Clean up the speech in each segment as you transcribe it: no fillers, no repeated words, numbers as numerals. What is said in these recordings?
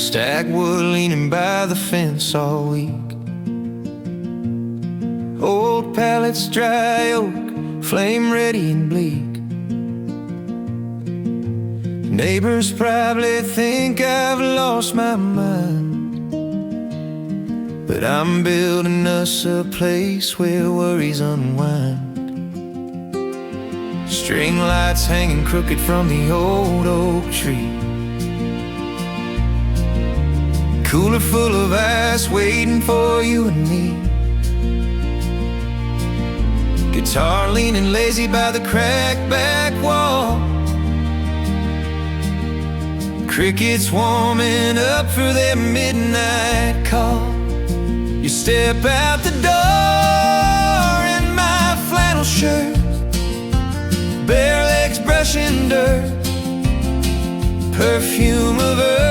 Stagwood leaning by the fence all week. Old pallets, dry oak, flame ready and bleak. Neighbors probably think I've lost my mind, but I'm building us a place where worries unwind. String lights hanging crooked from the old oak tree. Cooler full of ice waiting for you and me. Guitar leaning lazy by the cracked back wall. Crickets warming up for their midnight call. You step out the door in my flannel shirt, bare legs brushing dirt, perfume of earth,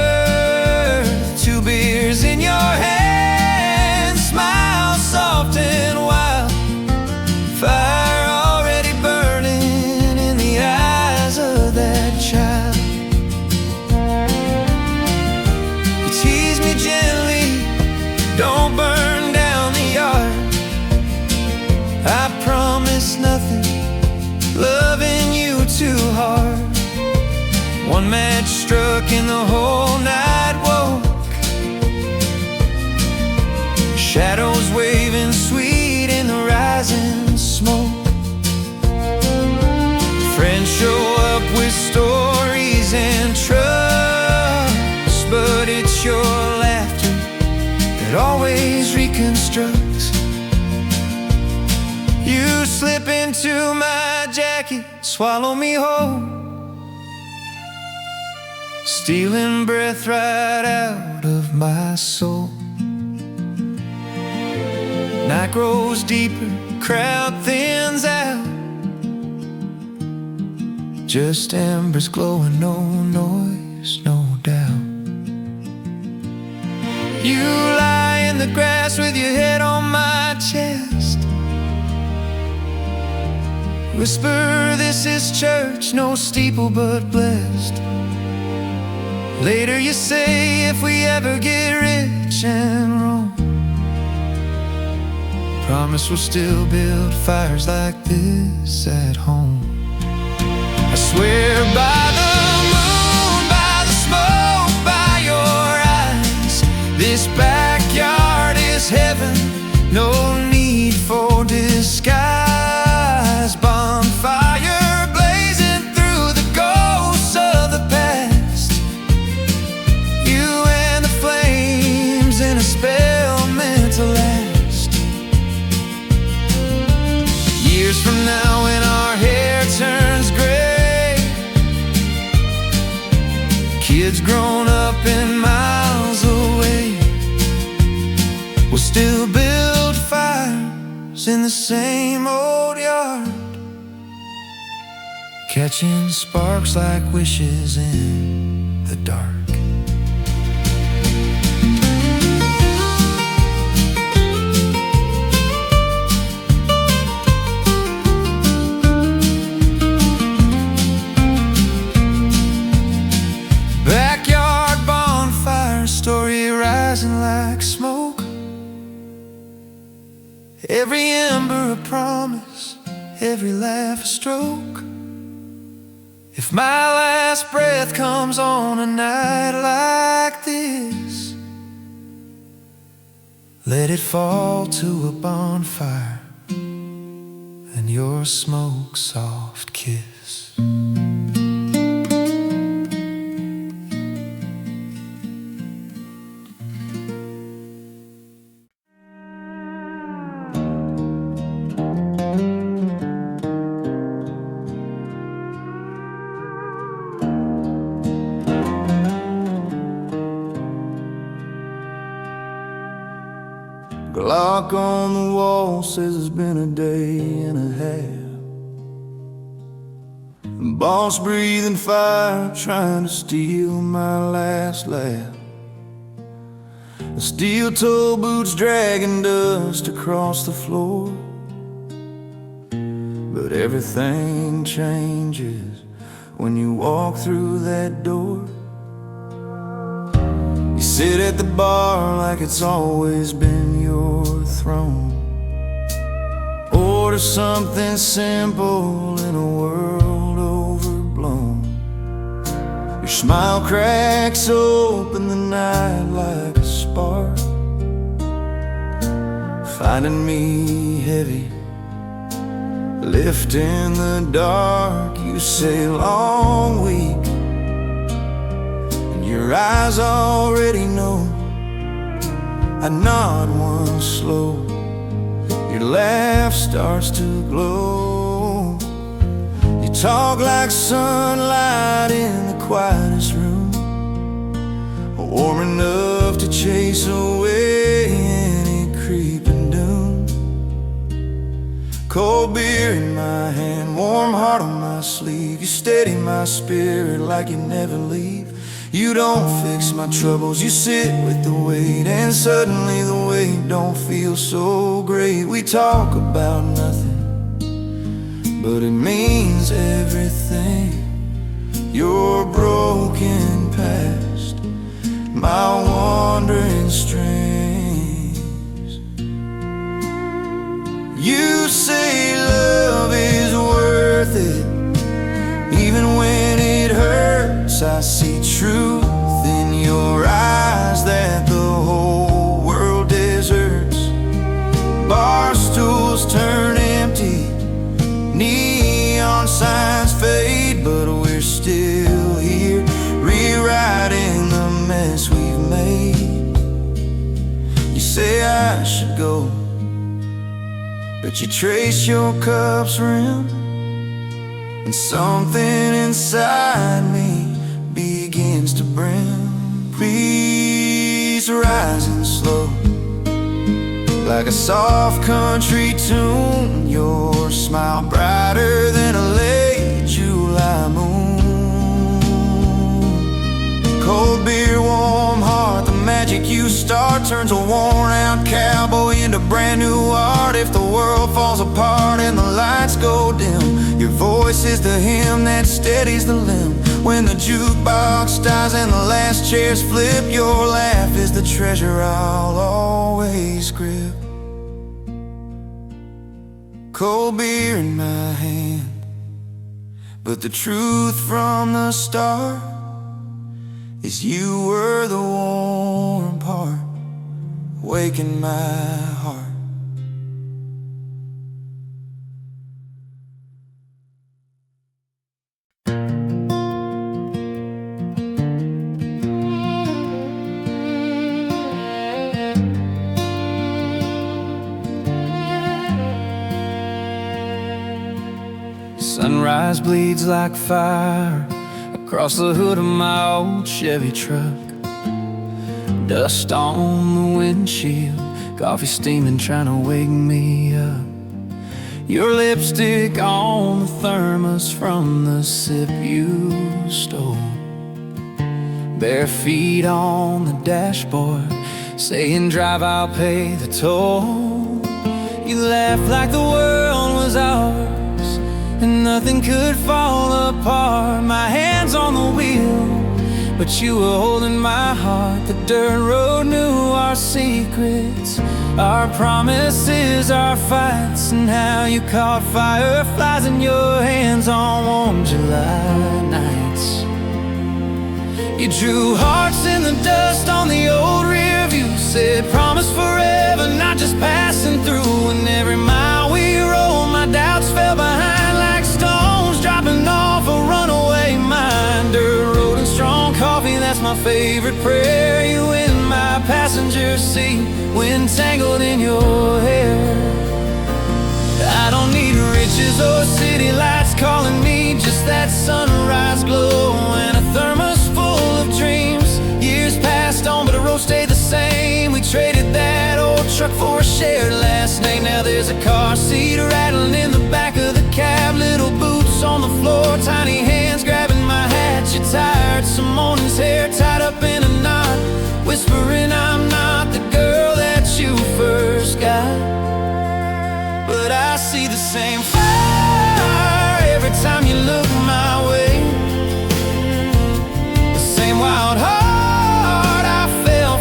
2 beers in your hand, smile soft and wild, fire already burning in the eyes of that child. You tease me gently, don't burn down the yard. I promise nothing, loving you too hard. One match struck and the whole night woke. Shadows waving sweet in the rising smoke. Friends show up with stories and trust, but it's your laughter that always reconstructs. You slip into my jacket, swallow me whole, stealing breath right out of my soul. Night grows deeper, crowd thins out, just embers glowing, no noise, no doubt. You lie in the grass with your head on my chest, whisper, this is church, no steeple but blessed. Later you say, if we ever get rich and roam, promise we'll still build fires like this at home. I swear by the moon, by the smoke, by your eyes, this backyard is heaven, no need for disguise. Bonfire blazing through the ghosts of the past, you and the flames in a spell meant to last. Years from now when our hair turns gray, kids grown up and miles away, we'll still build fires in the same old yard, catching sparks like wishes in the dark. Backyard bonfire, story rising like smoke, every ember a promise, every laugh a stroke. If my last breath comes on a night like this, let it fall to a bonfire and your smoke soft kiss. Clock on the wall says it's been a day and a half. Boss breathing fire, trying to steal my last laugh. The steel-toe boots dragging dust across the floor. But everything changes when you walk through that door. You sit at the bar like it's always been your throne. Order something simple in a world overblown. Your smile cracks open the night like a spark, finding me heavy, lifting the dark. You say long week, and your eyes already know. I nod one slow, your laugh starts to glow. You talk like sunlight in the quietest room, warm enough to chase away any creeping doom. Cold beer in my hand, warm heart on my sleeve. You steady my spirit like you never leave. You don't fix my troubles, you sit with the weight, and suddenly the weight don't feel so great. We talk about nothing, but it means everything. Your broken past, my wandering strings. You say love is worth it, even when it hurts. I see truth in your eyes that the whole world deserts. Bar stools turn empty, neon signs fade, but we're still here, rewriting the mess we've made. You say I should go, but you trace your cup's rim, and something inside me begins to brim. Please rise and slow, like a soft country tune. Your smile brighter than a late July moon. Cold beer, warm heart, the magic you start turns a worn-out cowboy into brand new art. If the world falls apart and the lights go dim, your voice is the hymn that steadies the limb. When the jukebox dies and the last chairs flip, your laugh is the treasure I'll always grip. Cold beer in my hand, but the truth from the start is you were the warm part, waking my heart. Sunrise bleeds like fire across the hood of my old Chevy truck. Dust on the windshield, coffee steaming, trying to wake me up. Your lipstick on the thermos from the sip you stole. Bare feet on the dashboard, saying drive, I'll pay the toll. You laughed like the world was ours, and nothing could fall apart. My hands on the wheel, but you were holding my heart. The dirt road knew our secrets, our promises, our fights, and how you caught fireflies in your hands on warm July nights. You drew hearts in the dust on the old rear view, said promise forever, not just passing through. And every mile we rolled, my doubts fell behind like stones dropping off a runaway mind. Dirt road and strong coffee, that's my favorite prayer. You in my passenger seat, wind tangled in your hair. I don't need riches or city lights calling me, just that sunrise glow and a thermos full of dreams. Years passed on, but the road stayed the same. We traded that old truck for a shared last name. Now there's a car seat rattling in the back of the cab, little boots on the floor, tiny hands grabbing my hat. You're tired, some morning's hair tied up in a knot, whispering I'm not the girl that you first got. But I see the same fire every time you look my way, the same wild heart I felt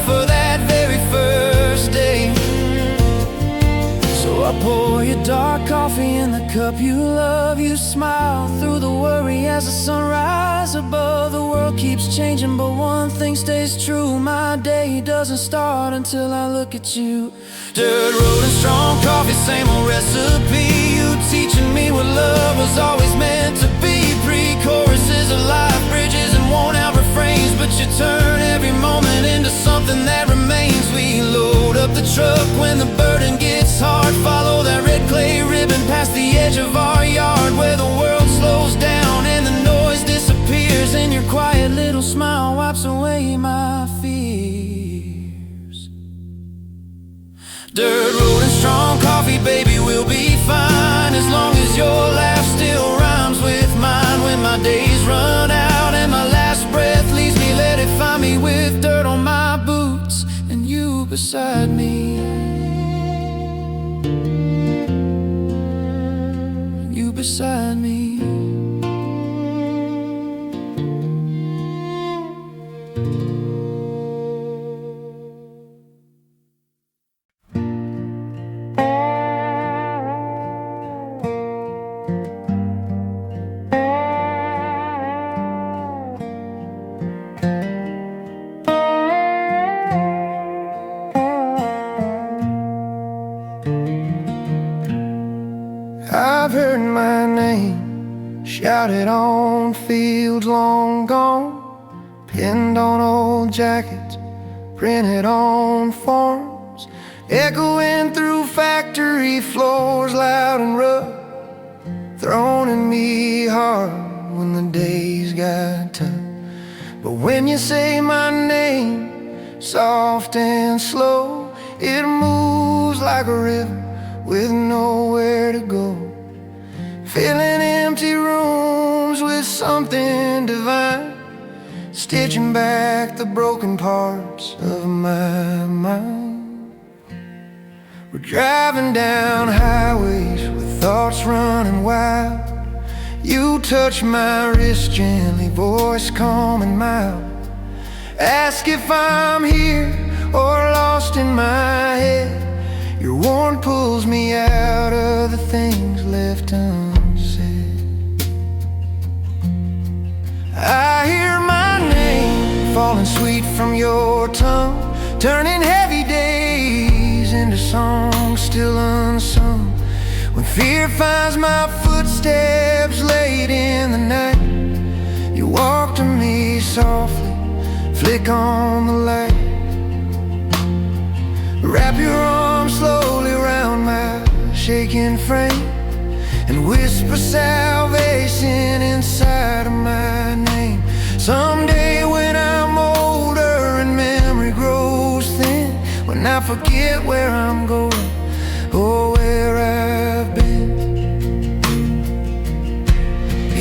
coffee in the cup you love. You smile through the worry as the sunrise above. The world keeps changing, but one thing stays true. My day doesn't start until I look at you. Dirt road and strong coffee, same old recipe. You teaching me what love was always meant to be. Pre-choruses of life, bridges and worn-out refrains, but you turn every moment into something that remains. We load up the truck when the burden gets hard. Follow that red clay ribbon past the edge of our yard, where the world slows down and the noise disappears, and your quiet little smile wipes away my fears. Dirt road and strong coffee, baby, we'll be fine, as long as your laugh still rhymes with mine. When my days run out and my last breath leaves me, let it find me with dirt on my boots and you beside me. You beside me. I've heard my name shouted on fields long gone, pinned on old jackets, printed on forms, echoing through factory floors, loud and rough, thrown at me hard when the days got tough. But when you say my name, soft and slow, it moves like a river with nowhere to go, filling empty rooms with something divine, stitching back the broken parts of my mind. We're driving down highways with thoughts running wild. You touch my wrist gently, voice calm and mild. Ask if I'm here or lost in my head. Your warmth pulls me out of the things left unsaid. I hear my name falling sweet from your tongue, turning heavy days into songs still unsung. When fear finds my footsteps late in the night, you walk to me softly, flick on the light. Wrap your arms slowly around my shaking frame and whisper salvation inside of my name. Someday when I'm older and memory grows thin, when I forget where I'm going or where I've been,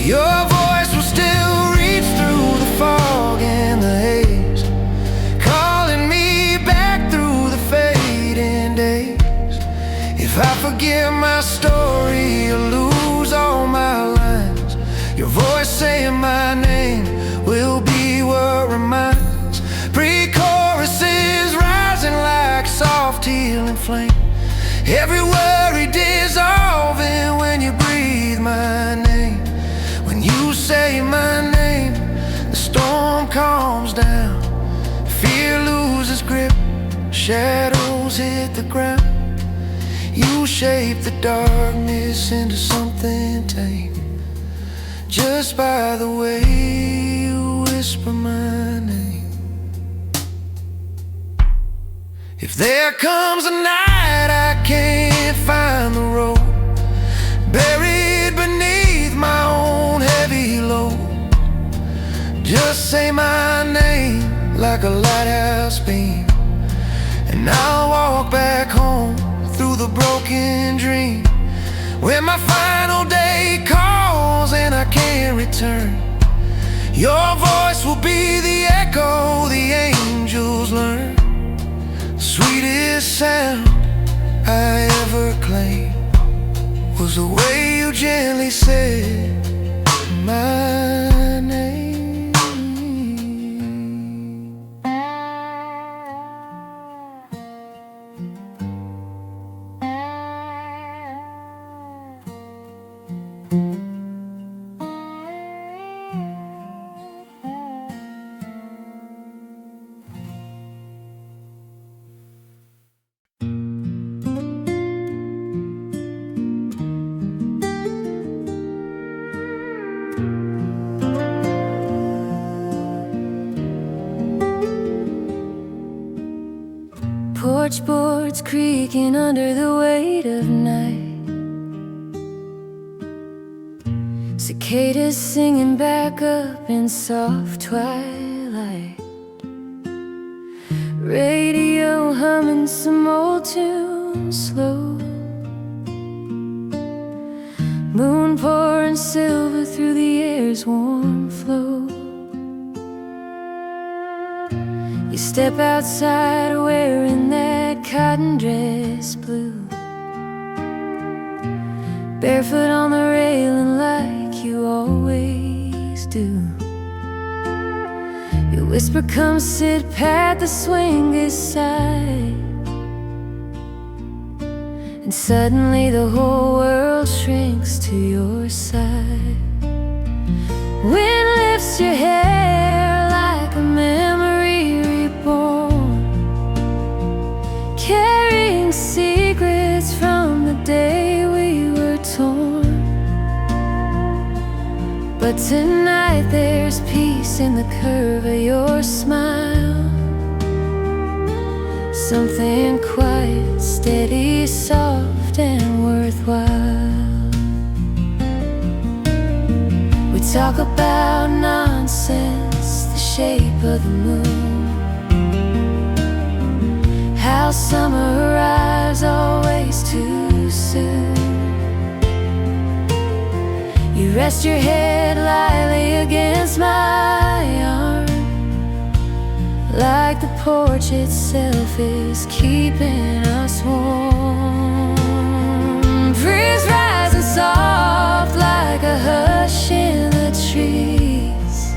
your voice will still reach through the fog and the haze, calling me back through the fading days. If I forget my story or lose all my lines, your voice saying my name will be what reminds. Pre-choruses rising like soft healing flame, every worry dissolving when you breathe my name. When you say my name, the storm calms down, fear loses grip, shadows hit the ground. You shape the darkness into something tame, just by the way you whisper my name. If there comes a night I can't find the road, buried beneath my own heavy load, just say my name like a lighthouse beam, and I'll walk back home through the broken dream. When my final day calls and I can't return, your voice will be the echo the angels learn. Sweetest sound I ever claimed was the way you gently said my name. boards creaking under the weight of night. Cicadas singing back up in soft twilight. Radio humming some old tune slow. Moon pouring silver through the air's warm flow. You step outside wearing that cotton dress blue, barefoot on the railing like you always do. You whisper, come sit pat the swing beside. And suddenly the whole world shrinks to your side. Wind lifts your hair like a memory reborn, carrying secrets from the day we were torn. But tonight there's peace in the curve of your smile. Something quiet, steady, soft, and worthwhile. We talk about nonsense, the shape of the moon, how summer arrives always too soon. You rest your head lightly against my arm, like the porch itself is keeping us warm. Breeze rising soft like a hush in the trees.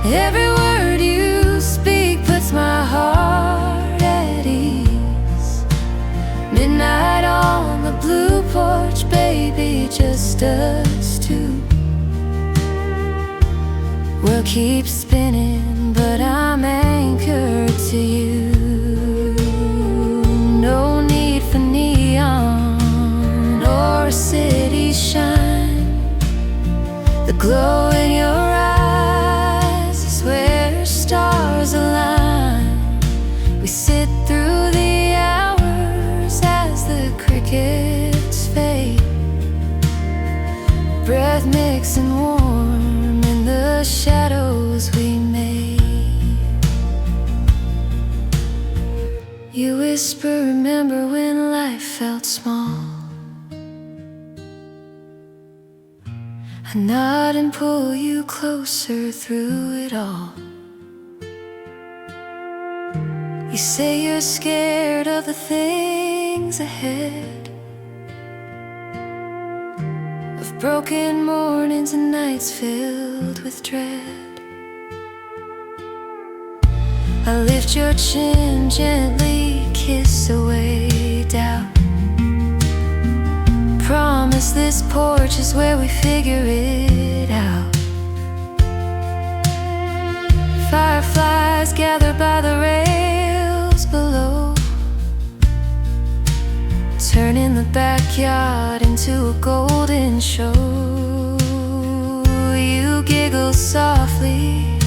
Every word you speak puts my heart at ease. Midnight on the blue porch, baby, just us two. World keeps spinning, but I'm anchored to you. No need for neon or a city shine. The glow in your eyes is where stars align. We sit through the hours as the crickets fade, breath mixing warm in the shadows we made. You whisper, remember when life felt small. I nod and pull you closer through it all. You say you're scared of the things ahead, of broken mornings and nights filled with dread. I lift your chin, gently kiss away doubt. Promise this porch is where we figure it out. Fireflies gather by the rails below, turning the backyard into a golden show. You giggle softly,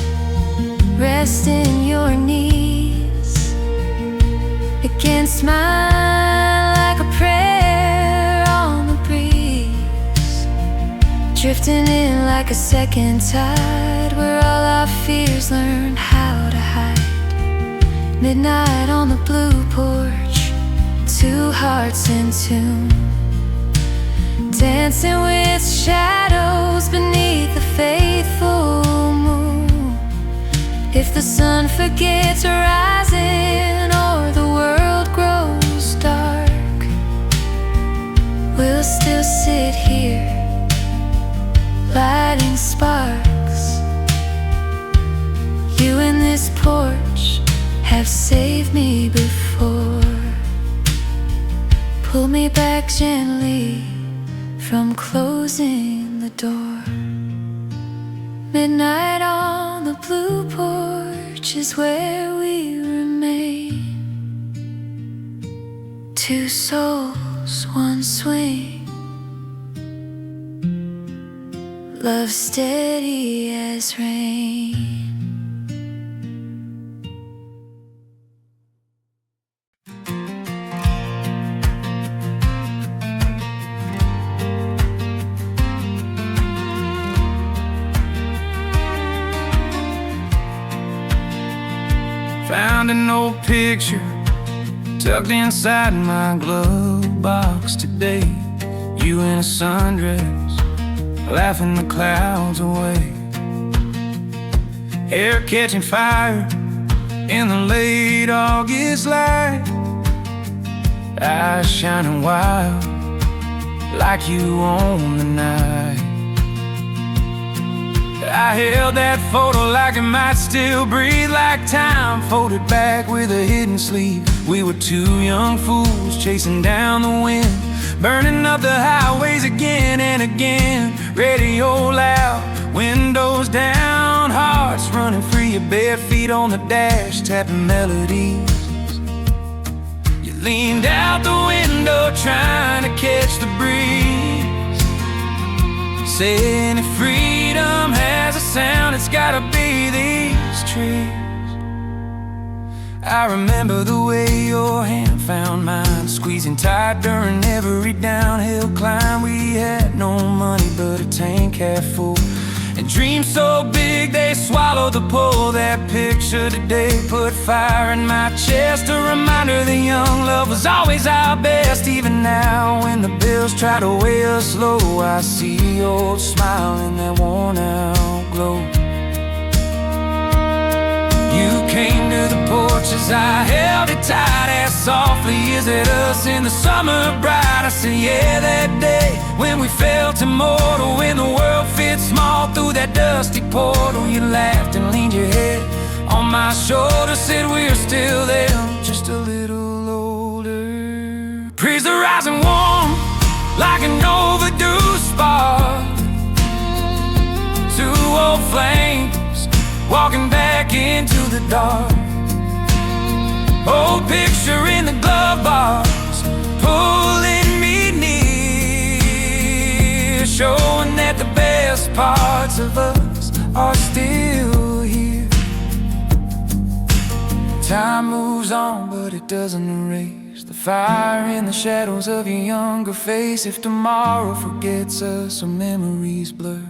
resting your knees against mine like a prayer on the breeze, drifting in like a second tide, where all our fears learn how to hide. Midnight on the blue porch, two hearts in tune, dancing with shadows beneath the faithful moon. If the sun forgets rising or the world grows dark, we'll still sit here, lighting sparks. You and this porch have saved me before. Pull me back gently from closing the door. Midnight on the blue porch is where we remain. Two souls, one swing, love steady as rain. found an old picture tucked inside my glove box today. You in a sundress, laughing the clouds away. Hair catching fire in the late August light. Eyes shining wild like you own the night. I held that photo like it might still breathe, like time folded back with a hidden sleeve. We were two young fools chasing down the wind, burning up the highways again and again. Radio loud, windows down, hearts running free, your bare feet on the dash, tapping melodies. You leaned out the window trying to catch the breeze, saying if freedom has a sound, it's gotta be these trees. I remember the way your hand found mine, squeezing tight during every downhill climb. We had no money but a tank half full, and dreams so big they swallowed the pull. That picture today put fire in my chest, a reminder that young love was always our best. Even now when the bills try to weigh us low, I see your smile in that worn out glow. You came to the porch as I held it tight, asked softly, is it us in the summer bright? I said yeah, that day when we felt immortal, when the world fit small through that dusty portal. You laughed and leaned your head on my shoulder, said we're still there, just a little older. Praise the rising warm like an overdue spark, two old flames walking back into the dark. Old picture in the glove box, pulling me near, showing that the best parts of us are still here. Time moves on, but it doesn't erase the fire in the shadows of your younger face. If tomorrow forgets us or memories blur,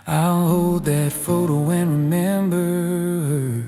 I'll hold that photo and remember her.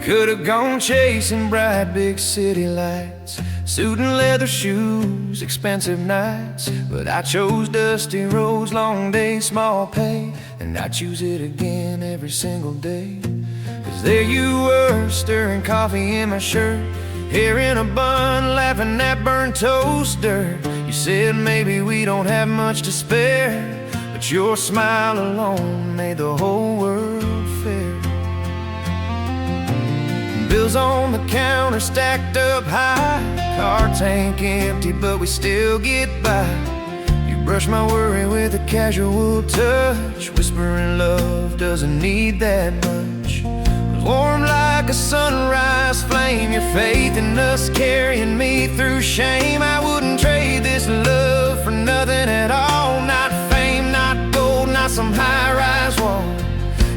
Could have gone chasing bright big city lights, suit and leather shoes, expensive nights, but I chose dusty roads, long days, small pay, and I choose it again every single day. Cause there you were, stirring coffee in my shirt, hair in a bun, laughing at burnt toaster. You said maybe we don't have much to spare, but your smile alone made the whole world fair. Bills on the counter stacked up high, car tank empty but we still get by. You brush my worry with a casual touch, whispering love doesn't need that much. Warm like a sunrise flame, your faith in us carrying me through shame. I wouldn't trade this love for nothing at all, not fame, not gold, not some high-rise wall.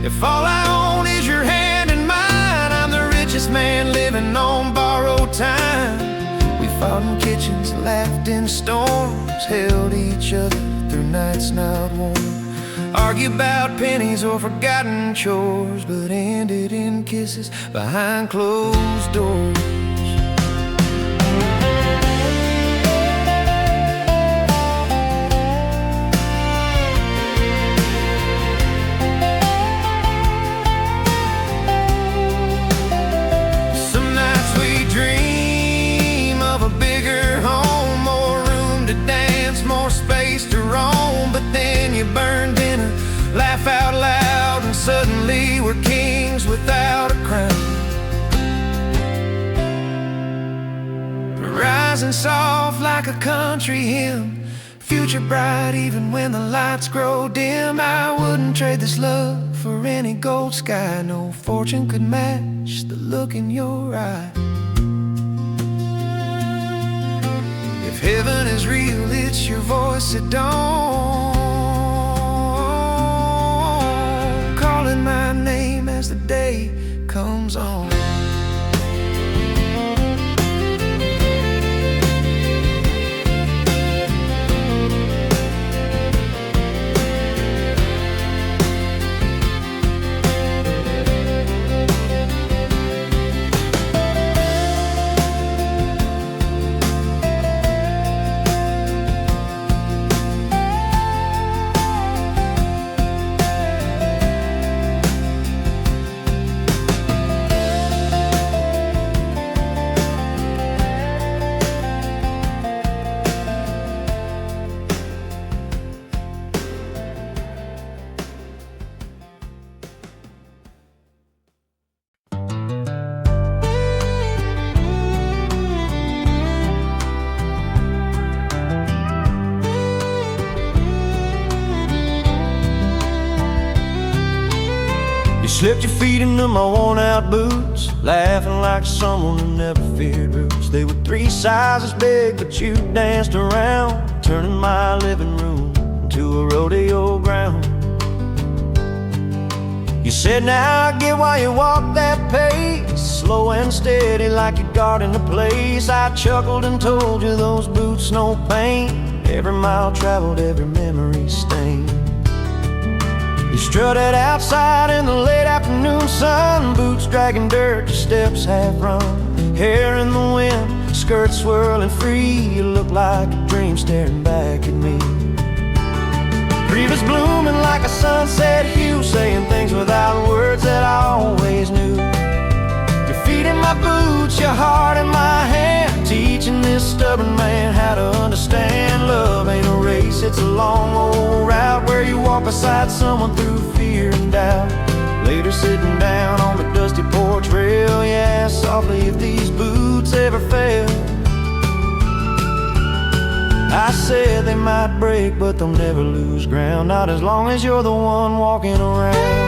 If all I own is your hand in mine, I'm the richest man living on borrowed time. We fought in kitchens, laughed in storms, held each other through nights not warm, argued about pennies or forgotten chores, but ended in kisses behind closed doors. Burned dinner, laugh out loud, and suddenly we're kings without a crown. Rising soft like a country hymn, future bright even when the lights grow dim. I wouldn't trade this love for any gold sky, no fortune could match the look in your eye. If heaven is real, it's your voice at dawn, as the day comes on. Slipped your feet into my worn-out boots, laughing like someone who never feared roots. They were 3 sizes big, but you danced around, turning my living room into a rodeo ground. You said, now I get why you walk that pace, slow and steady like you're guarding the place. I chuckled and told you those boots, no pain, every mile traveled, every memory stained. You strutted outside in the late afternoon sun, boots dragging dirt, your steps half run, hair in the wind, skirt swirling free. You look like a dream staring back at me. Rivers blooming like a sunset hue, saying things without words that I always knew. Your feet in my boots, your heart in my hand, teaching this stubborn man how to understand. Love ain't a race, it's a long old route where you walk beside someone through fear and doubt. Later sitting down on the dusty porch rail, you asked softly if these boots ever fail. I said they might break, but they'll never lose ground, not as long as you're the one walking around.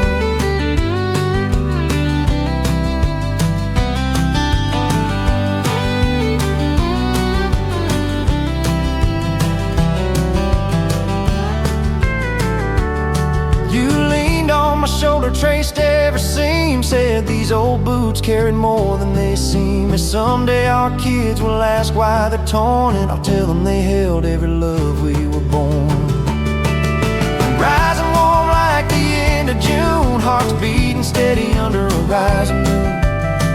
My shoulder traced every seam, said these old boots carried more than they seem. And someday our kids will ask why they're torn, and I'll tell them they held every love we were born. Rising warm like the end of June, hearts beating steady under a rising moon.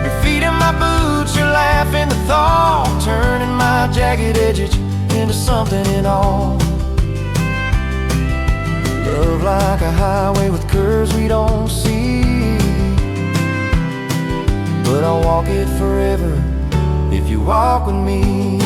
Your feet in my boots, your laugh in the thaw, turning my jagged edges into something in all. Love like a highway with curves we don't see, but I'll walk it forever if you walk with me.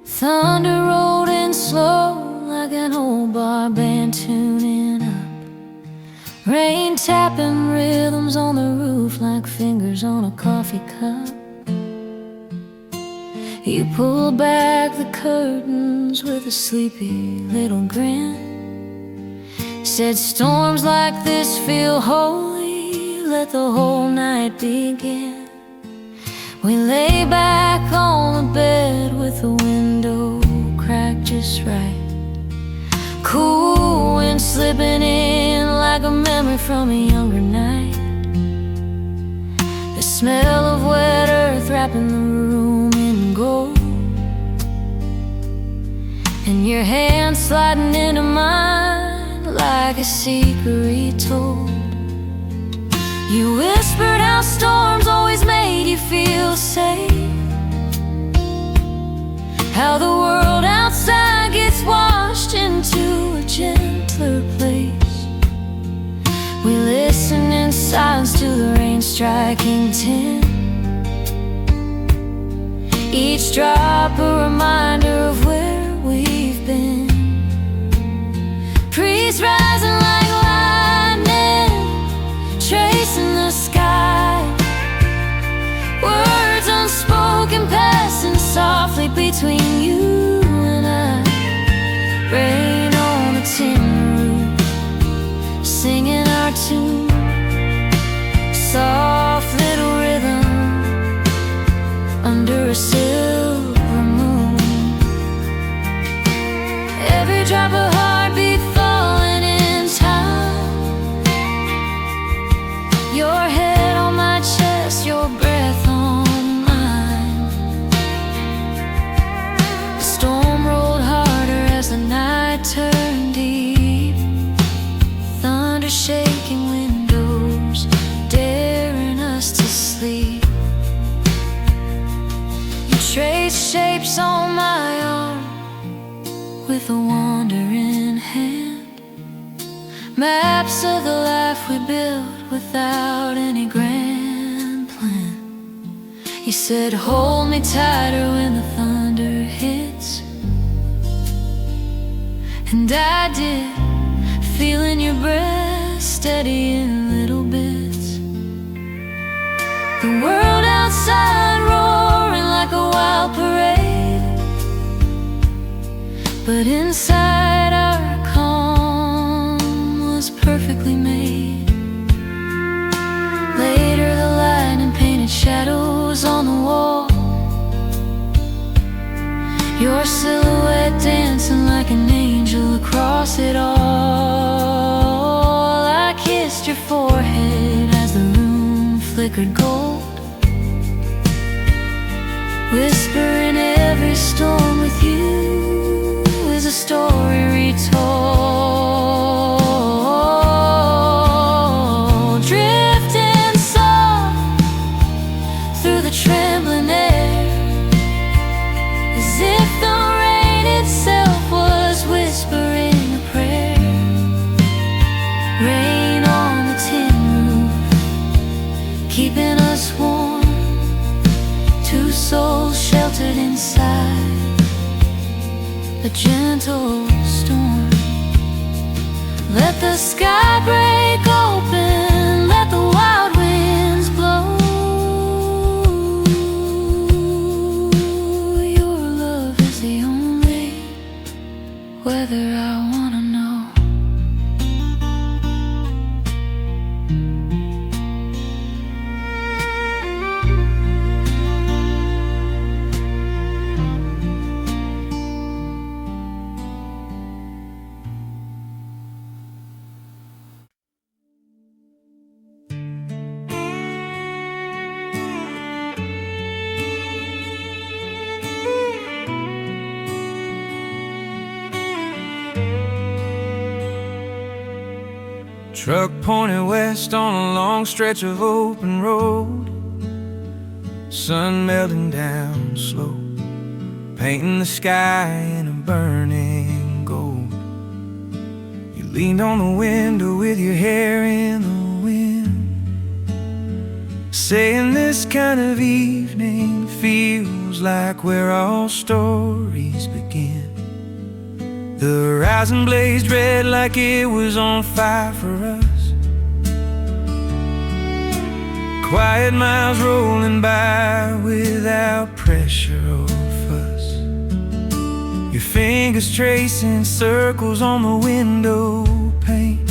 Thunder rolling slow like an old bar band tuning up, rain tapping rhythms on the roof like fingers on a coffee cup. You pulled back the curtains with a sleepy little grin, said storms like this feel holy, let the whole night begin. We lay back on the bed with the window cracked just right, cool wind slipping in like a memory from a younger night. The smell of wet earth wrapping the room in gold, and your hand sliding into mine like a secret retold. You whispered how storms always made you feel safe, how the world outside gets washed into a gentler place. We listen in silence to the rain striking tin, each drop a reminder of where we've been. Breeze rising like light tune, soft little rhythm under a silver moon. Every drop of heartbeat falling in time, your head on my chest, your breath on mine. The storm rolled harder as the night turned deep, thunder shaking windows, daring us to sleep. You trace shapes on my arm with a wandering hand, maps of the life we built without any grand plan. You said, hold me tighter when the thunder hits, and I did, feeling your breath steady in little bits. The world outside roaring like a wild parade, but inside our calm was perfectly made. Later the lightning painted shadows on the wall, your silhouette dancing like an angel across it all. I kissed your forehead as the room flickered gold, whispering every storm with you is a story retold. Drifting soft through the trembling air, as if the rain itself was whispering a prayer. Rain on the tin roof, keeping us warm, two souls sheltered inside a gentle storm. Let the sky break open, let the wild winds blow. Your love is the only weather I wanna know. Truck pointed west on a long stretch of open road, sun melting down slow, painting the sky in a burning gold. You leaned on the window with your hair in the wind, saying this kind of evening feels like where all stories begin. The horizon blazed red like it was on fire for us, quiet miles rolling by without pressure or fuss. Your fingers tracing circles on the window pane,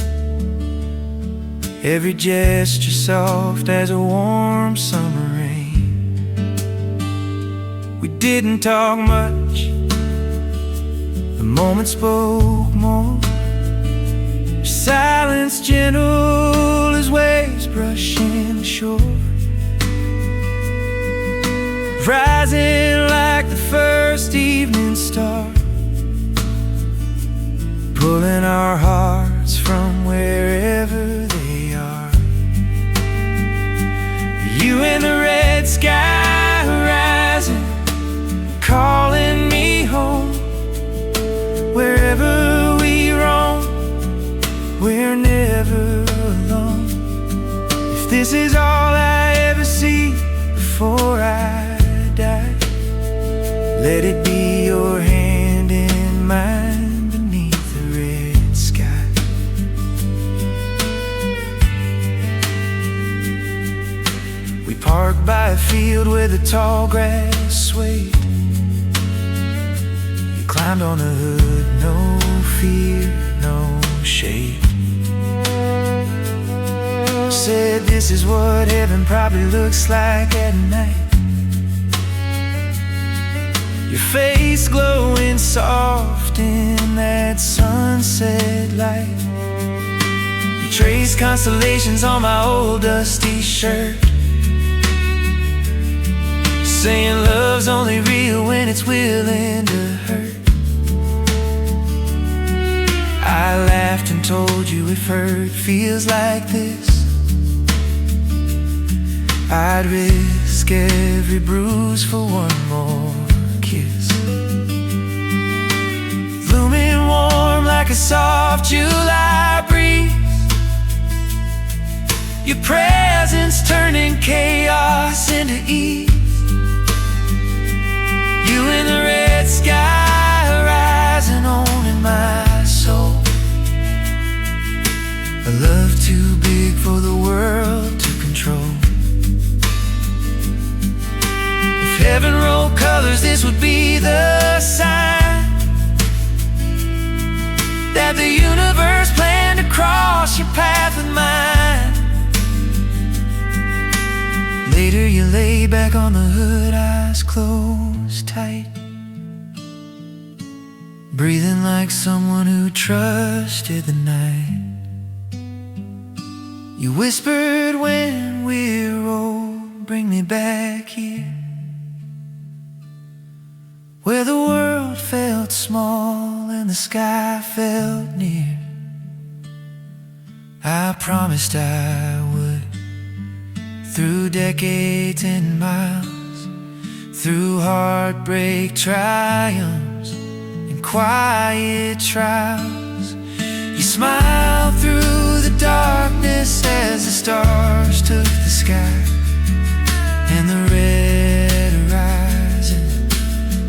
every gesture soft as a warm summer rain. We didn't talk much, the moment spoke more, your silence gentle as waves brushing the shore, rising like the first evening star, pulling our hearts from wherever they are. You and the red sky horizon calling me home. Wherever we roam, we're never alone. If this is all I ever see before I die, let it be your hand in mine beneath the red sky. We parked by a field where the tall grass swayed. Climbed on the hood, no fear, no shade. said this is what heaven probably looks like at night. Your face glowing soft in that sunset light. You trace constellations on my old dusty shirt, saying love's only real when it's willing to hurt. I laughed and told you if hurt feels like this, I'd risk every bruise for one more kiss. Blooming warm like a soft July breeze, your presence turning chaos into ease. You in the red sky rising on in my soul. A love too big for the world to control. If heaven rolled colors, this would be the sign that the universe planned to cross your path with mine. Later you lay back on the hood, eyes closed tight, breathing like someone who trusted the night. You whispered when we're old, bring me back here, where the world felt small and the sky felt near. I promised I would, through decades and miles, through heartbreak, triumphs, and quiet trials. You smiled through the darkness as the stars took the sky, and the red horizon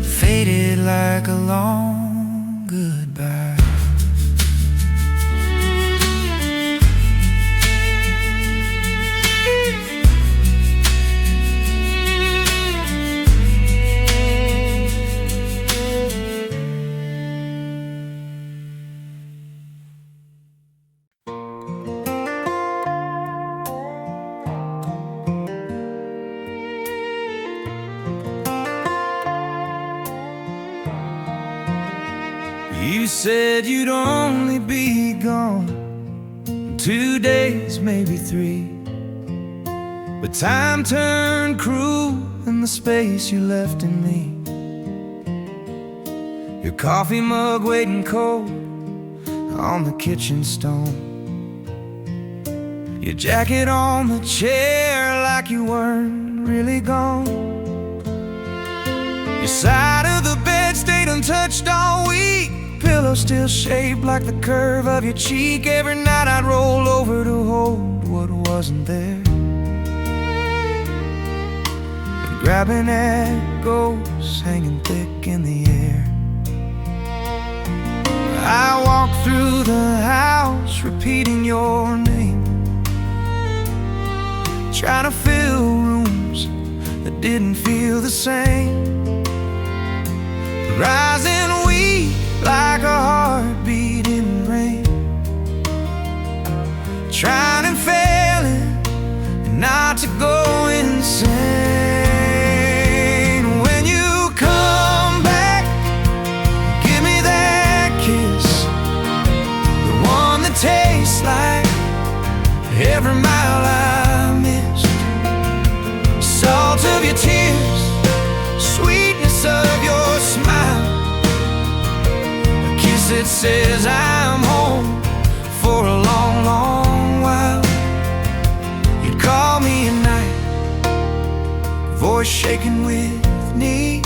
faded like a long goodbye. You said you'd only be gone 2 days, maybe 3, but time turned cruel in the space you left in me. Your coffee mug waiting cold on the kitchen stone, your jacket on the chair like you weren't really gone. Your side of the bed stayed untouched all week, pillow still shaped like the curve of your cheek. Every night I'd roll over to hold what wasn't there, and grabbing at ghosts hanging thick in the air. I walked through the house repeating your name, trying to fill rooms that didn't feel the same. Rising weak like a heartbeat in rain, trying and failing not to go insane. When you come back, give me that kiss, the one that tastes like every mile I missed. Salt of your tears, sweetness of your smile, it says I'm home for a long, long while. You'd call me at night, voice shaking with need,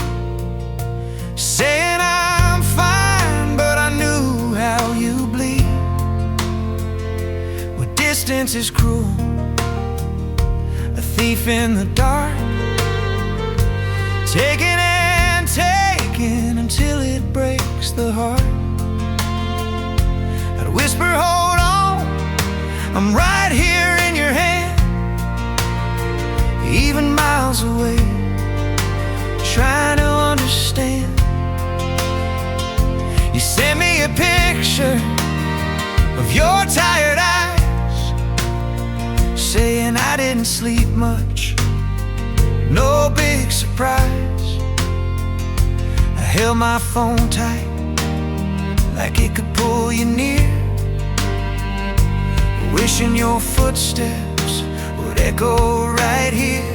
saying I'm fine, but I knew how you bleed. Well, distance is cruel, a thief in the dark, taking and taking until it breaks the heart. Whisper, hold on, I'm right here in your hand, even miles away, trying to understand. You sent me a picture of your tired eyes, said and I didn't sleep much. No big surprise. I held my phone tight, like it could pull you near, wishing your footsteps would echo right here.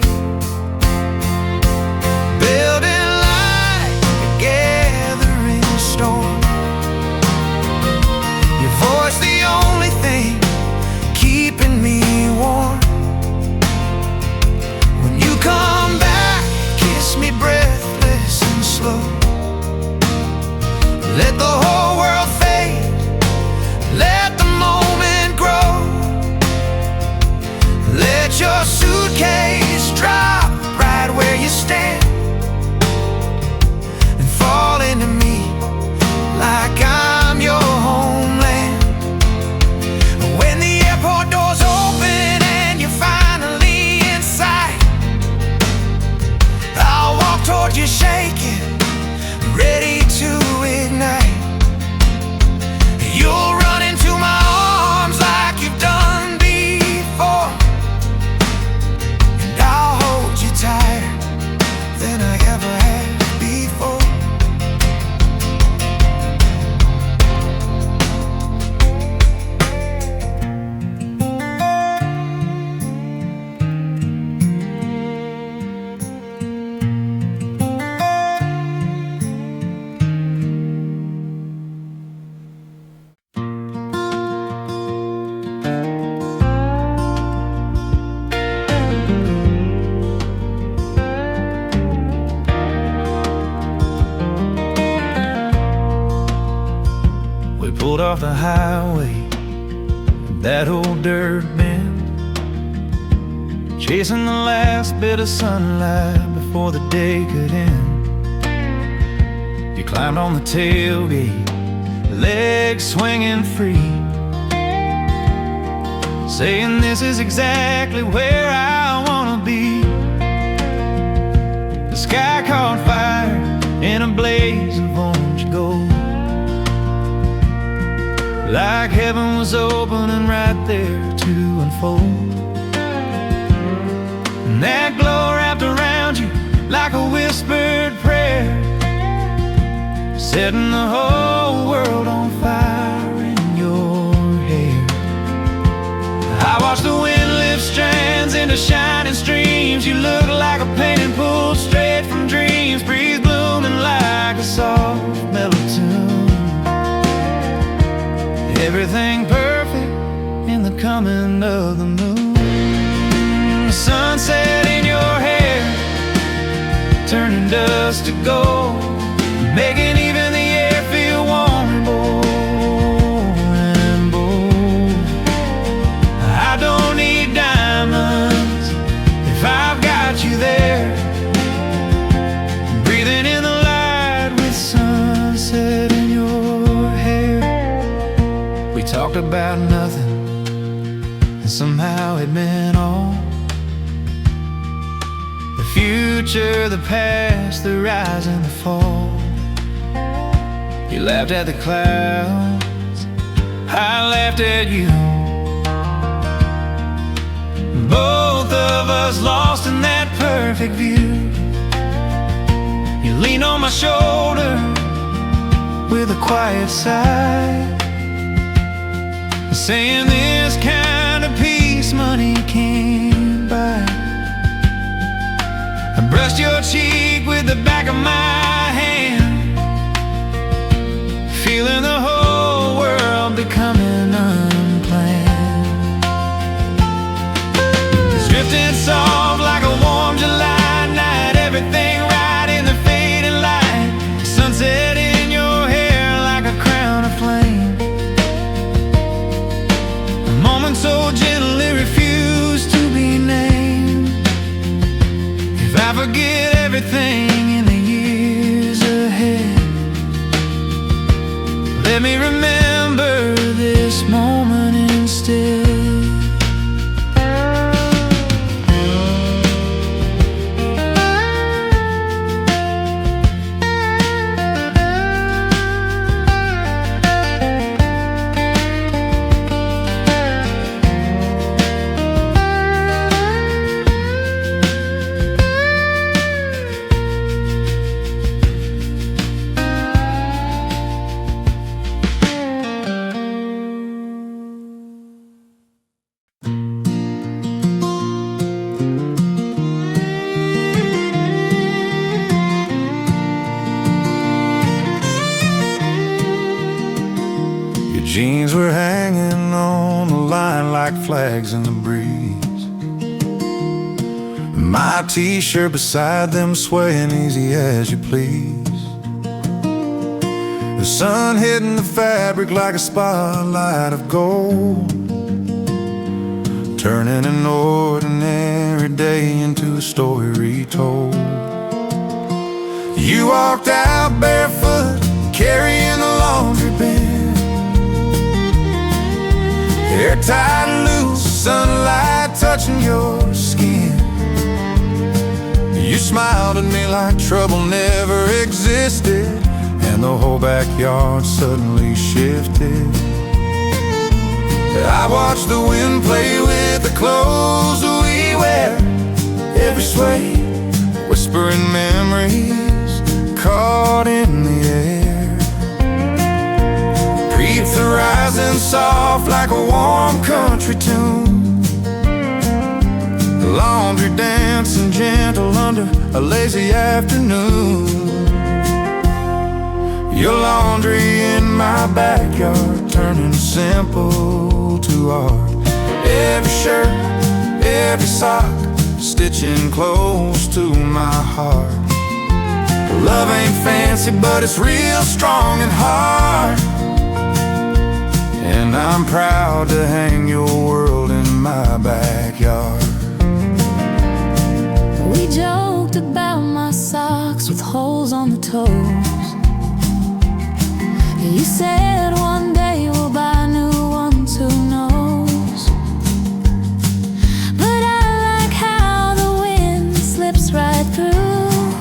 Building like a gathering storm, your voice the only thing keeping me warm. When you come back, kiss me breathless and slow. Let the whole world fade, let the moment grow. Let your suitcase drop right where you stand, and fall into me like I'm your homeland. When the airport doors open and you're finally inside, I'll walk toward you shaking, ready to ignite. You'll run into my arms like you've done before, and I'll hold you tighter than I ever have before. We pulled off the highway, that old dirt bend, chasing the last bit of sunlight before the day could end. You climbed on the tailgate, legs swinging free, saying this is exactly where I wanna be. The sky caught fire in a blaze of orange gold, like heaven was opening right there to unfold. And that glow wrapped around you like a whispered prayer, setting the whole world on fire in your hair. I watched the wind lift strands into shining streams. You look like a painting pulled straight from dreams, breeze blooming like a soft mellow tune. Everything perfect in the coming of the moon. The sunset in your hair, turning dust to gold, making even the air feel warm and bold. I don't need diamonds if I've got you there, breathing in the light with sunset in your hair. We talked about nothing, and somehow it meant all. The future, the past, the rise and the fall. You laughed at the clouds, I laughed at you. Both of us lost in that perfect view. You leaned on my shoulder with a quiet sigh, saying this kind of peace money can't buy. I brushed your cheek with the back of my hand, feeling the whole world becoming unplanned. It's drifting soft like a warm July night, everything right in the fading light. Sunset in your hair like a crown of flame, a moment so gentle it refused to be named. If I forget everything in the years flags in the breeze. My t-shirt beside them swaying easy as you please. The sun hitting the fabric like a spotlight of gold, turning an ordinary day into a story retold. You walked out barefoot, carrying the laundry bin, hair tied and loose, sunlight touching your skin. You smiled at me like trouble never existed, and the whole backyard suddenly shifted. I watched the wind play with the clothes we wear, every sway, whispering memories caught in the air. Creeps the rising soft like a warm country tune, the laundry dancing gentle under a lazy afternoon. Your laundry in my backyard, turning simple to art. Every shirt, every sock, stitching close to my heart. Love ain't fancy, but it's real strong and hard, and I'm proud to hang your world in my backyard. We joked about my socks with holes on the toes. You said one day we'll buy new ones, who knows? But I like how the wind slips right through,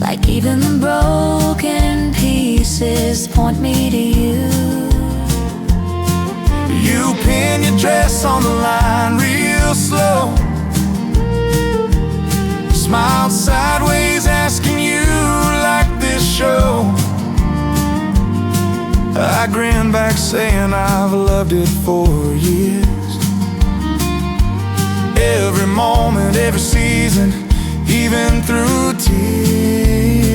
like even the broken pieces point me to you. You pin your dress on the line real slow, smiled sideways asking you like this show. I grinned back saying I've loved it for years. Every moment, every season, even through tears,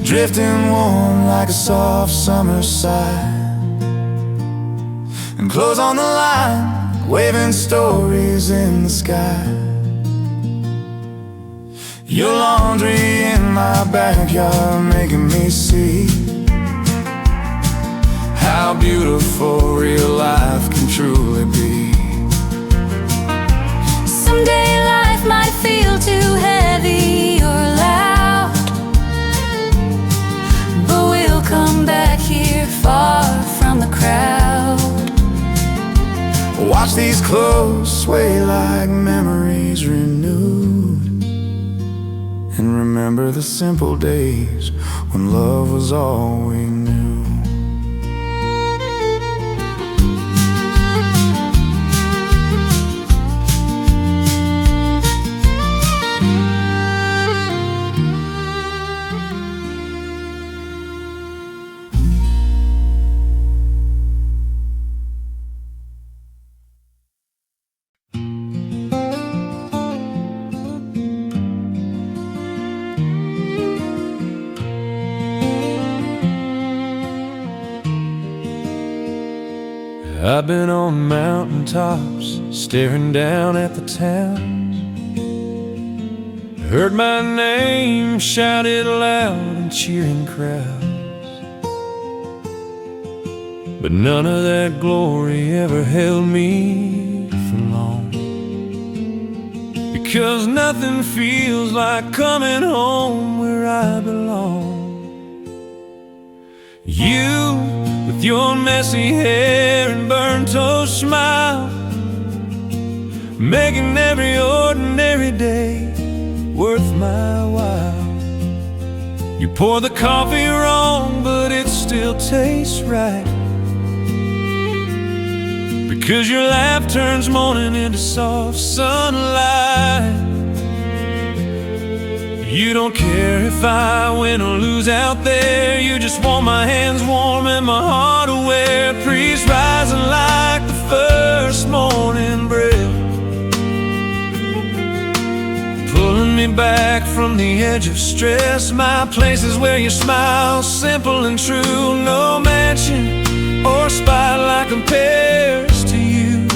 drifting warm like a soft summer sigh, and clothes on the line, waving stories in the sky. Your laundry in my backyard, making me see how beautiful real life can truly be. Someday life might feel too heavy or loud, but we'll come back here far from the crowd. Watch these clothes sway like memories renewed, and remember the simple days when love was all we knew. I've been on mountaintops, staring down at the towns, heard my name shouted loud in cheering crowds, but none of that glory ever held me for long, because nothing feels like coming home where I belong. You, with your messy hair and burnt-toast smile, making every ordinary day worth my while. You pour the coffee wrong, but it still tastes right, because your laugh turns morning into soft sunlight. You don't care if I win or lose out there, you just want my hands warm and my heart aware. Breeze rising like the first morning breath, pulling me back from the edge of stress. My place is where you smile, simple and true. No mansion, or spotlight compares to you.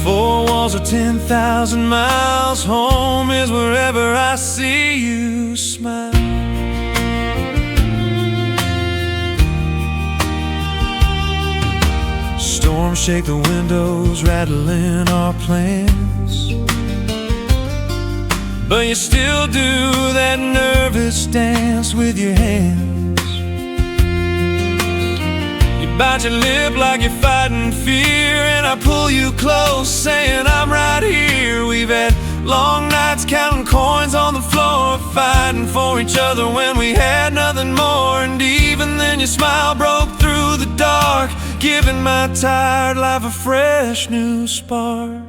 4 walls or 10,000 miles, home is wherever I see you smile. Storms shake the windows, rattling our plans, but you still do that nervous dance with your hands. You bite your lip like you're fighting fear, and I pull you close, saying I'm right here. We've had long nights counting coins on the floor, fighting for each other when we had nothing more. And even then your smile broke through the dark, giving my tired life a fresh new spark.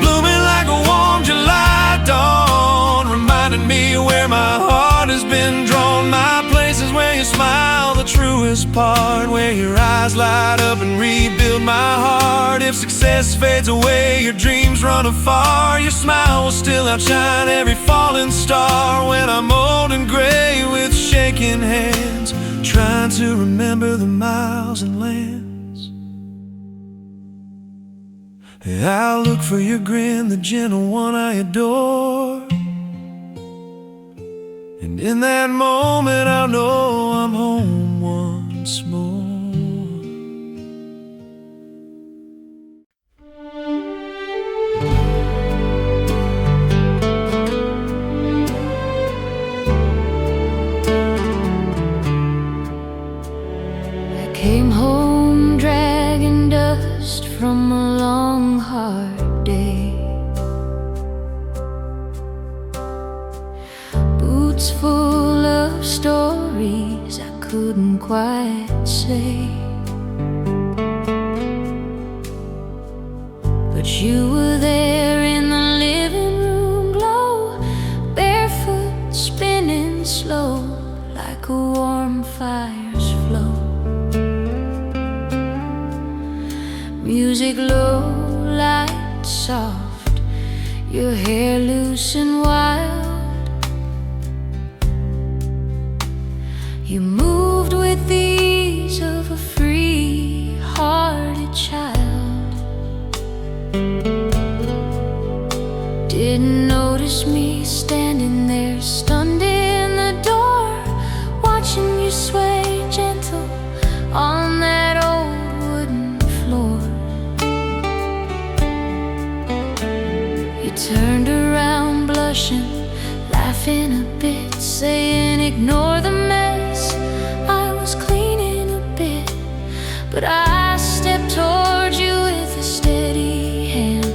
Blooming like a warm July dawn, reminding me where my heart has been drawn. My place is where you smile, the truest part, where your eyes light up and rebuild my heart. If success fades away, your dreams run afar, your smile will still outshine every falling star. When I'm old and gray with shaking hands, trying to remember the miles and lands, I'll look for your grin, the gentle one I adore. And in that moment I'll know I'm home once more. Came home dragging dust from a long hard day, boots full of stories I couldn't quite say. But you were there in the living room glow, barefoot spinning slow like a warm fire's flow. Music low, light soft, your hair loose and wild. You moved with the ease of a free-hearted child. Didn't notice me standing there, stunned in the door, watching you sway gentle on that old wooden floor. You turned around blushing, laughing a bit, saying ignore the mess, I was cleaning a bit. But I stepped towards you with a steady hand,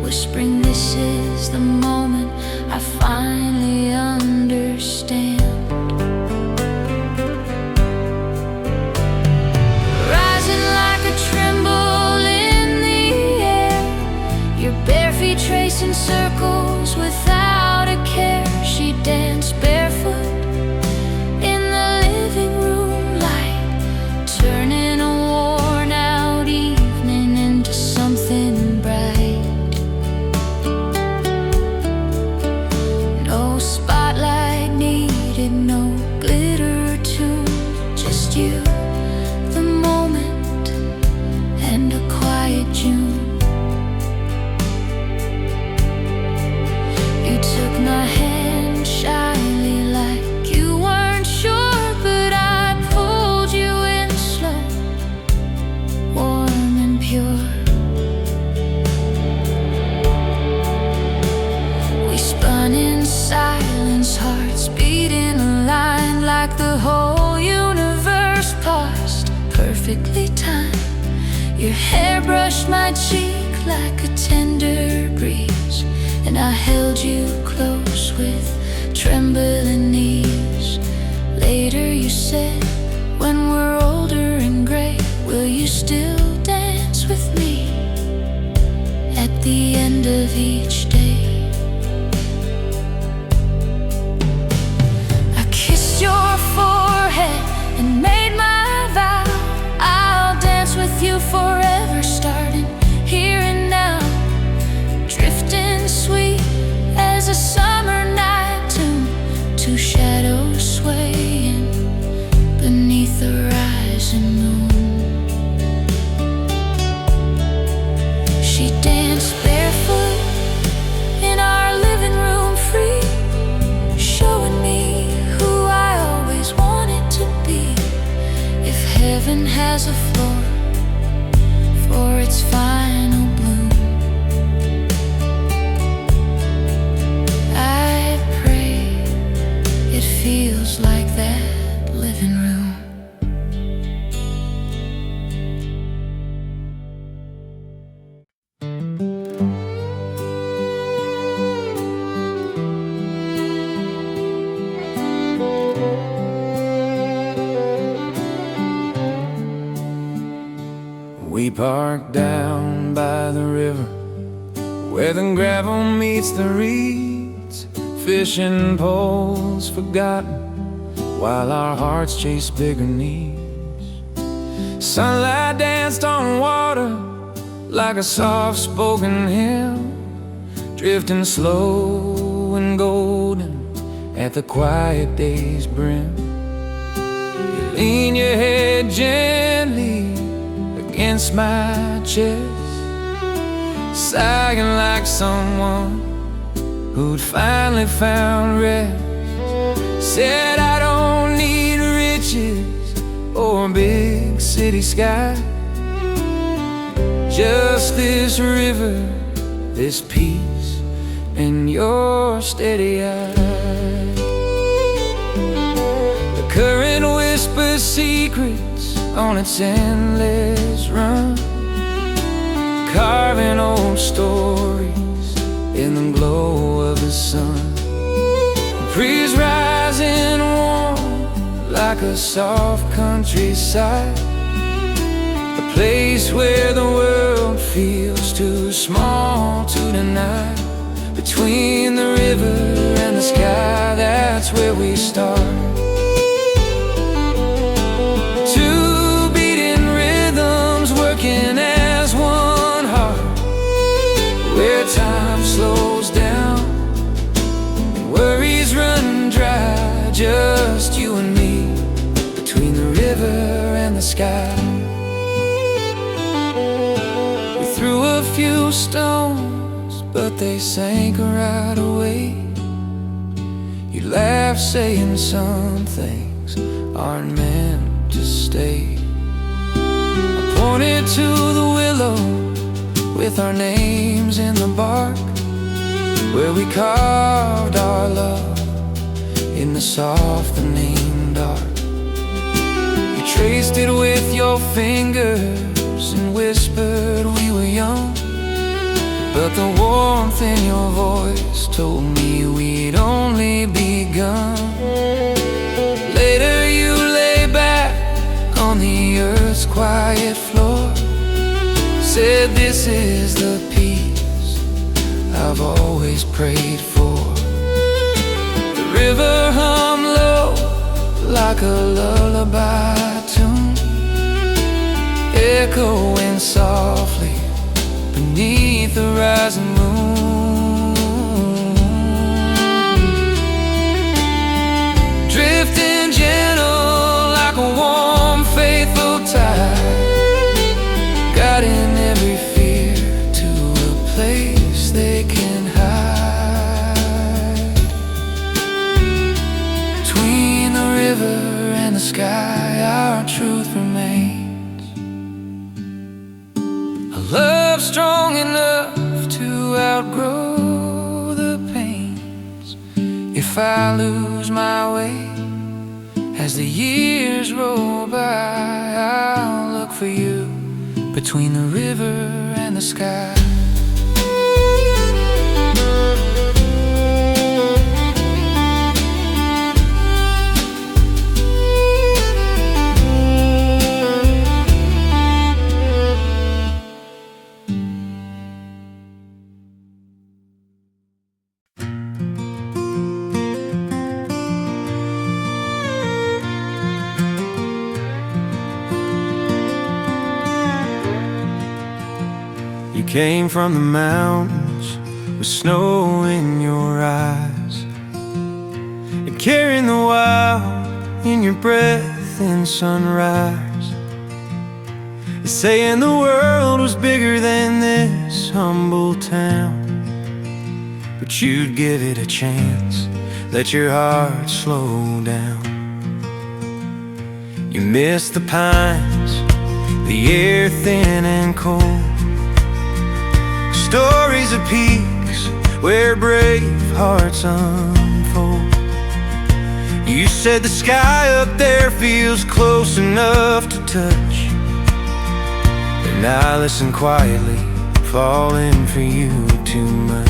whispering this is the moment I finally understand. Rising like a tremble in the air, your bare feet tracing circles without a care. She danced barefoot in the living room light, turning a worn out evening into something bright. No spotlight needed, no glitter or tune, just you, the moment, and a quiet June. You took my hand shyly like you weren't sure, but I pulled you in slow, warm and pure. We spun in silence, hearts beating aligned like the whole universe paused, perfectly timed. Your hair brushed my cheek like a tender breeze, and I held you close with trembling knees. Later you said, when we're older and gray, will you still dance with me at the end of each day? I kissed your forehead and made my vow, I'll dance with you forever, starting here and now, drifting sweet as a summer night tune, two shadows swaying prepares a floor for its final bloom. I pray it feels like that living room. We parked down by the river where the gravel meets the reeds, fishing poles forgotten while our hearts chase bigger needs. Sunlight danced on water like a soft-spoken hymn, drifting slow and golden at the quiet day's brim. You lean your head gently against my chest, sighing like someone who'd finally found rest. Said I don't need riches or a big city sky, just this river, this peace, and your steady eye. The current whispers secrets on its endless run, carving old stories in the glow of the sun. The breeze rising warm like a soft countryside, a place where the world feels too small to deny. Between the river and the sky, that's where we start. Working as one heart, where time slows down and worries run dry. Just you and me, between the river and the sky. We threw a few stones, but they sank right away. You laughed, saying some things aren't meant to stay. Pointed to the willow with our names in the bark, where we carved our love in the softening dark. You traced it with your fingers and whispered we were young, but the warmth in your voice told me we'd only begun. Later you lay back on the earth's quiet floor, said this is the peace I've always prayed for. The river hummed low like a lullaby tune, echoing softly beneath the rising moon. Drifting gentle like a warm, faithful tide, guiding every fear to a place they can hide. Between the river and the sky, our truth remains. A love strong enough to outgrow the pains. If I lose my way as the years roll by, I'll look for you between the river and the sky. You came from the mountains with snow in your eyes, and carrying the wild in your breath in sunrise. You're saying the world was bigger than this humble town, but you'd give it a chance, let your heart slow down. You miss the pines the air thin and cold. Stories of peaks where brave hearts unfold. You said the sky up there feels close enough to touch, and I listen quietly, falling for you too much.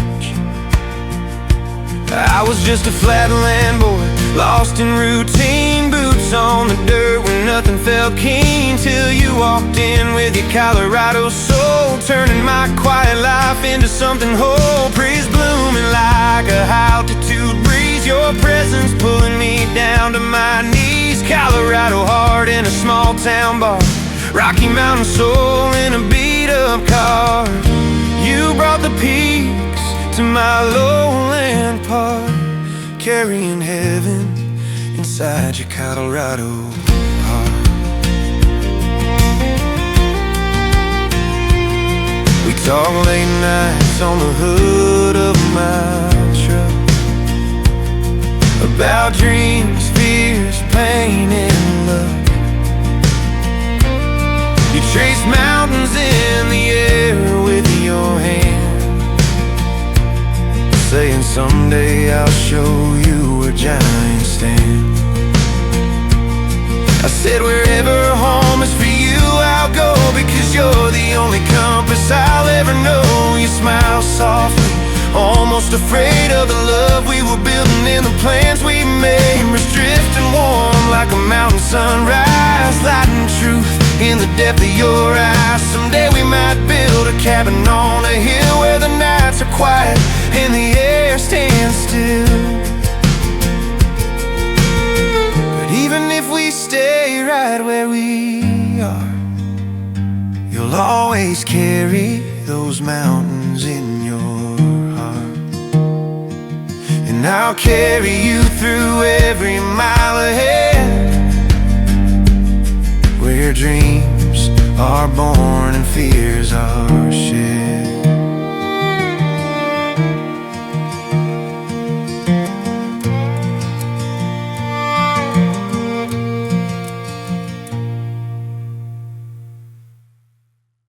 I was just a flatland boy, lost in routine, boots on the dirt when nothing felt keen, till you walked in with your Colorado soul, turning my quiet life into something whole. Breeze blooming like a high-altitude breeze, your presence pulling me down to my knees. Colorado heart in a small town bar, Rocky Mountain soul in a beat-up car. You brought the peaks to my lowland park, carrying heaven inside your Colorado heart. We talk late nights on the hood of my truck, about dreams, fears, pain, and love. You trace mountains in the air with your hand, saying someday I'll show you where giants stand. I said wherever home is for you I'll go, because you're the only compass I'll ever know. You smile softly, almost afraid of the love we were building and the plans we made. We're drifting warm like a mountain sunrise, lighting truth in the depth of your eyes. Someday we might build a cabin on a hill where the nights are quiet and the air stands still. But even if we stay right where we are, you'll always carry those mountains in your heart, and I'll carry you through every mile ahead, where dreams are born and fears are shared.